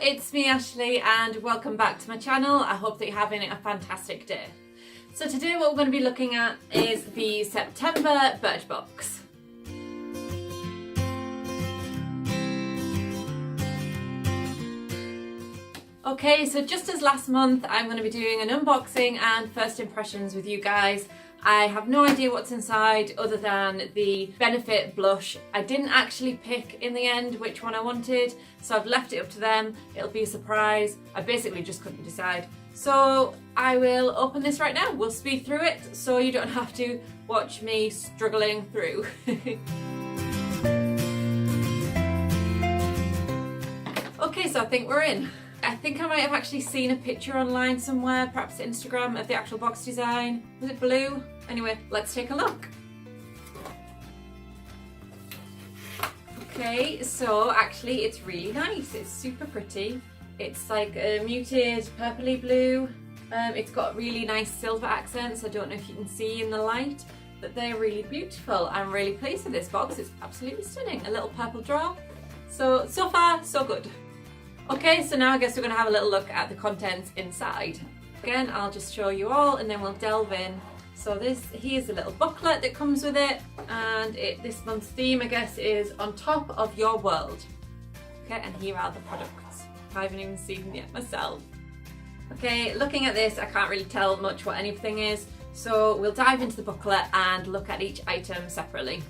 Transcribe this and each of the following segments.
it's me Ashley and welcome back to my channel. I hope that you're having a fantastic day. So today what we're going to be looking at is the September BirchBox. Okay, so just as last month, I'm going to be doing an unboxing and first impressions with you guys. I have no idea what's inside other than the Benefit blush. I didn't actually pick in the end which one I wanted, so I've left it up to them. It'll be a surprise. I basically just couldn't decide. So I will open this right now. We'll speed through it so you don't have to watch me struggling through. Okay, so I think we're in. I think I might have actually seen a picture online somewhere, perhaps Instagram, of the actual box design. Was it blue? Anyway, let's take a look. Okay, so actually it's really nice. It's super pretty. It's like a muted purpley blue. It's got really nice silver accents. I don't know if you can see in the light, but they're really beautiful. I'm really pleased with this box. It's absolutely stunning. A little purple drawer. So far, so good. Okay, so now I guess we're going to have a little look at the contents inside. Again, I'll just show you all and then we'll delve in. So here's a little booklet that comes with it, and this month's theme, I guess, is on top of your world. Okay, and here are the products. I haven't even seen them yet myself. Okay, looking at this, I can't really tell much what anything is, so we'll dive into the booklet and look at each item separately.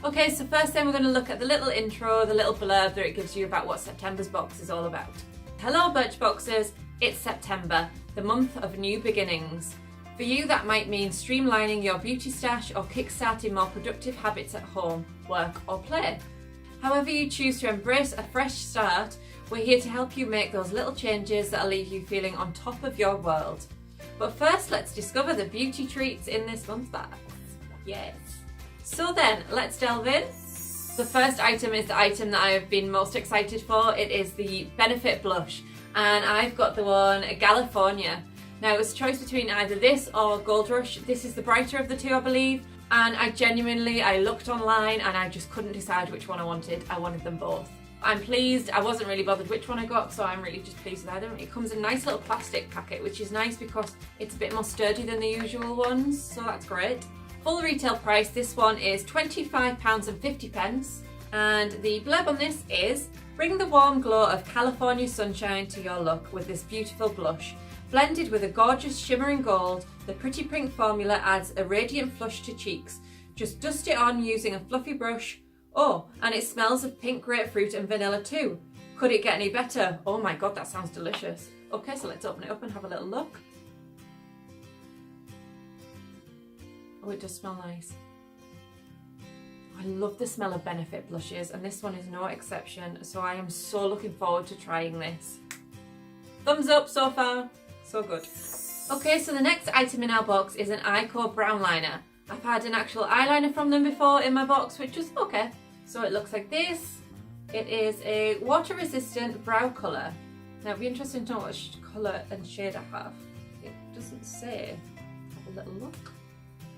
Okay, so first then we're going to look at the little intro, the little blurb that it gives you about what September's box is all about. Hello BirchBoxers, it's September, the month of new beginnings. For you that might mean streamlining your beauty stash or kickstarting more productive habits at home, work or play. However you choose to embrace a fresh start, we're here to help you make those little changes that'll leave you feeling on top of your world. But first let's discover the beauty treats in this month's box. Yes. So then, let's delve in. The first item is the item that I have been most excited for. It is the Benefit blush, and I've got the one California. Now it was a choice between either this or Gold Rush. This is the brighter of the two, I believe, and I looked online and I just couldn't decide which one I wanted. I wanted them both. I'm pleased. I wasn't really bothered which one I got, so I'm really just pleased with either. It comes in a nice little plastic packet, which is nice because it's a bit more sturdy than the usual ones, so that's great. Full retail price, this one is £25.50, and the blurb on this is: bring the warm glow of California sunshine to your look with this beautiful blush. Blended with a gorgeous shimmering gold, the pretty pink formula adds a radiant flush to cheeks. Just dust it on using a fluffy brush. Oh, and it smells of pink grapefruit and vanilla too. Could it get any better? Oh my god, that sounds delicious. Okay, so let's open it up and have a little look. Oh, it does smell nice. I love the smell of Benefit blushes, and this one is no exception, so I am so looking forward to trying this. Thumbs up so far, so good. Okay, so the next item in our box is an Eyeko brown liner. I've had an actual eyeliner from them before in my box, which is okay. So it looks like this. It is a water-resistant brow colour. Now it'd be interesting to know what colour and shade I have. It doesn't say. Have a little look.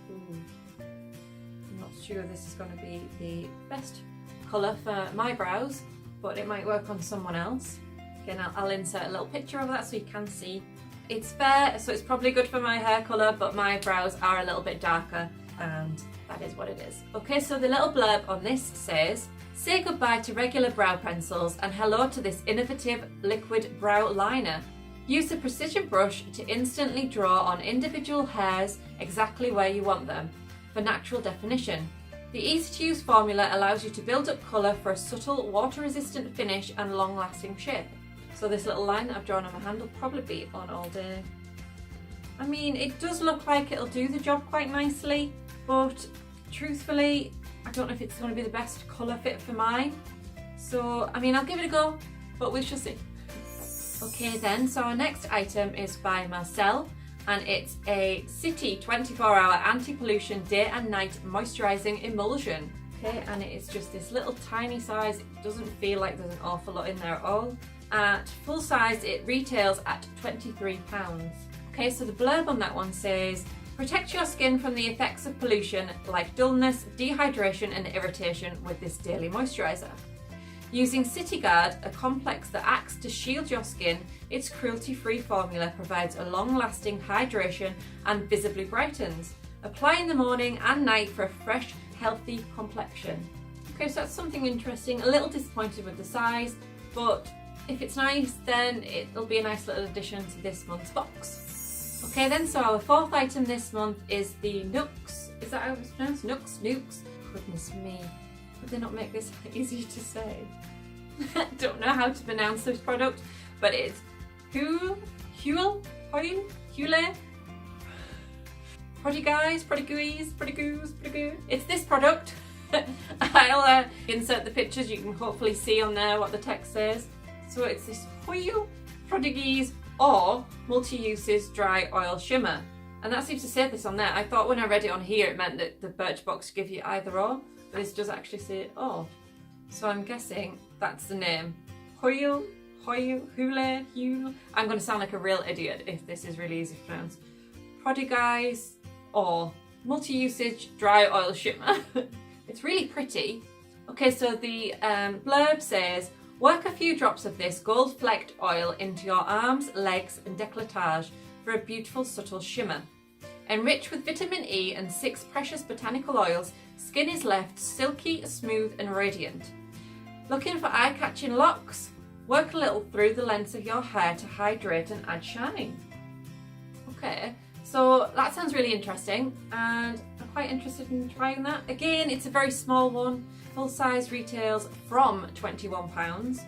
I'm not sure this is going to be the best colour for my brows, but it might work on someone else. Again, I'll insert a little picture of that so you can see. It's fair, so it's probably good for my hair colour, but my brows are a little bit darker, and that is what it is. Okay, so the little blurb on this says: say goodbye to regular brow pencils and hello to this innovative liquid brow liner. Use a precision brush to instantly draw on individual hairs exactly where you want them for natural definition. The easy-to-use formula allows you to build up colour for a subtle, water-resistant finish and long-lasting shape. So this little line that I've drawn on my hand will probably be on all day. I mean, it does look like it'll do the job quite nicely, but truthfully, I don't know if it's going to be the best colour fit for mine. So, I mean, I'll give it a go, but we shall see. Okay then, so our next item is by Marcel, and it's a City 24-hour anti-pollution day and night moisturising emulsion. Okay, and it is just this little tiny size. It doesn't feel like there's an awful lot in there at all. At full size, it retails at £23. Okay, so the blurb on that one says: protect your skin from the effects of pollution like dullness, dehydration and irritation with this daily moisturiser. Using City Guard, a complex that acts to shield your skin, its cruelty-free formula provides a long-lasting hydration and visibly brightens. Apply in the morning and night for a fresh, healthy complexion. Okay, so that's something interesting. A little disappointed with the size, but if it's nice, then it'll be a nice little addition to this month's box. Okay then, so our fourth item this month is the Nooks. Is that how it's pronounced? Nooks? Goodness me. Would they not make this easy to say? Don't know how to pronounce this product, but it's Hule, Prodigies. It's this product. I'll insert the pictures. You can hopefully see on there what the text says. So it's this Hule, Prodigies or multi-uses dry oil shimmer. And that seems to say this on there. I thought when I read it on here it meant that the BirchBox give you either or, but this does actually say or. So I'm guessing that's the name. Hule. I'm going to sound like a real idiot if this is really easy to pronounce. Prodigies or multi-usage dry oil shimmer. It's really pretty. Okay, so the blurb says, work a few drops of this gold-flecked oil into your arms, legs and décolletage for a beautiful subtle shimmer. Enriched with vitamin E and 6 precious botanical oils, skin is left silky, smooth and radiant. Looking for eye-catching locks? Work a little through the lengths of your hair to hydrate and add shine. Okay, so that sounds really interesting and I'm quite interested in trying that. Again, it's a very small one. Full size retails from £21.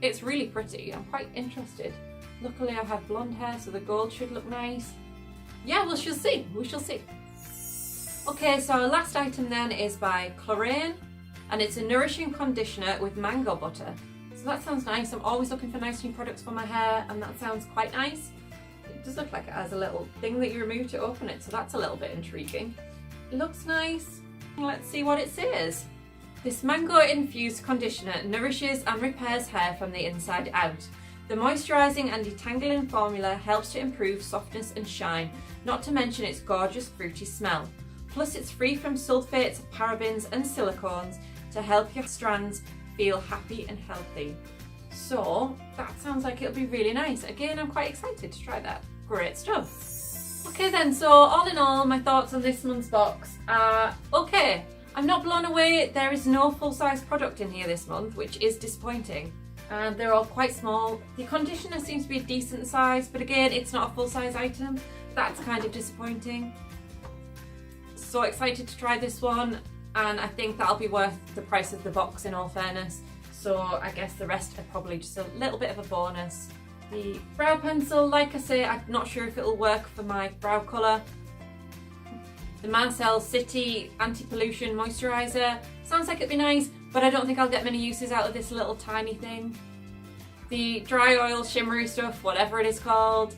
It's really pretty. I'm quite interested. Luckily I have blonde hair, so the gold should look nice. Yeah, we shall see. Okay, so our last item then is by Corinne, and it's a nourishing conditioner with mango butter. So that sounds nice. I'm always looking for nice new products for my hair, and that sounds quite nice. It does look like it has a little thing that you remove to open it, so that's a little bit intriguing. It looks nice. Let's see what it says. This mango-infused conditioner nourishes and repairs hair from the inside out. The moisturising and detangling formula helps to improve softness and shine, not to mention its gorgeous fruity smell. Plus it's free from sulfates, parabens and silicones to help your strands feel happy and healthy. So that sounds like it'll be really nice. Again, I'm quite excited to try that. Great stuff. Okay then, so all in all, my thoughts on this month's box are okay. I'm not blown away. There is no full-size product in here this month, which is disappointing. And they're all quite small. The conditioner seems to be a decent size, but again, it's not a full-size item. That's kind of disappointing. So excited to try this one, and I think that'll be worth the price of the box in all fairness. So I guess the rest are probably just a little bit of a bonus. The brow pencil, like I say, I'm not sure if it'll work for my brow colour. The Marcel City Anti-Pollution Moisturiser. Sounds like it'd be nice, but I don't think I'll get many uses out of this little tiny thing. The dry oil shimmery stuff, whatever it is called,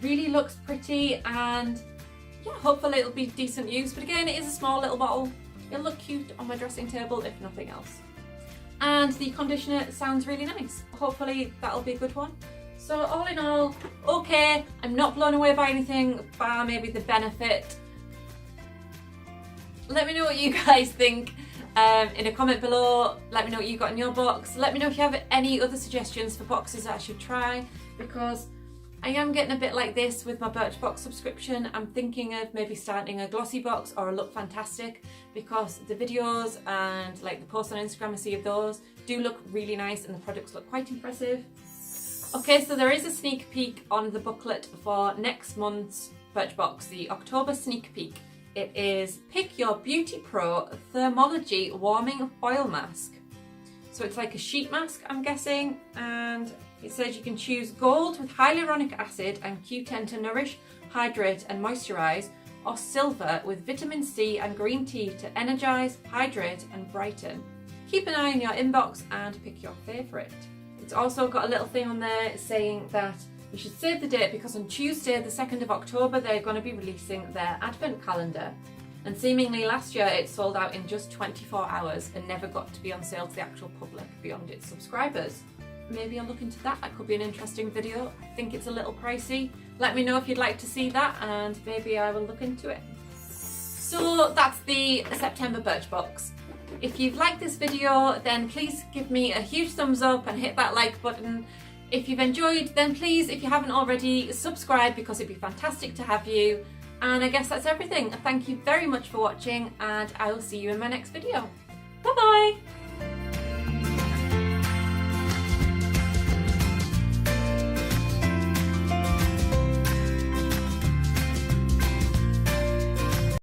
really looks pretty, and yeah, hopefully it'll be decent use. But again, it is a small little bottle. It'll look cute on my dressing table if nothing else. And the conditioner sounds really nice. Hopefully that'll be a good one. So all in all, okay. I'm not blown away by anything, bar maybe the benefit. Let me know what you guys think in a comment below. Let me know what you got in your box. Let me know if you have any other suggestions for boxes that I should try, because I am getting a bit like this with my BirchBox subscription. I'm thinking of maybe starting a glossy box or a Look Fantastic, because the videos and like the posts on Instagram I see of those do look really nice and the products look quite impressive. Okay, so there is a sneak peek on the booklet for next month's BirchBox, the October sneak peek. It is Pick Your Beauty Pro Thermology Warming Oil Mask. So it's like a sheet mask, I'm guessing, and it says you can choose gold with hyaluronic acid and Q10 to nourish, hydrate and moisturise, or silver with vitamin C and green tea to energise, hydrate and brighten. Keep an eye on your inbox and pick your favourite. It's also got a little thing on there saying that you should save the date, because on Tuesday the 2nd of October they're going to be releasing their advent calendar, and seemingly last year it sold out in just 24 hours and never got to be on sale to the actual public beyond its subscribers. Maybe I'll look into that. That could be an interesting video. I think it's a little pricey. Let me know if you'd like to see that and maybe I will look into it. So that's the September BirchBox. If you've liked this video, then please give me a huge thumbs up and hit that like button. If you've enjoyed, then please, if you haven't already, subscribe because it'd be fantastic to have you. And I guess that's everything. Thank you very much for watching, and I will see you in my next video. Bye bye!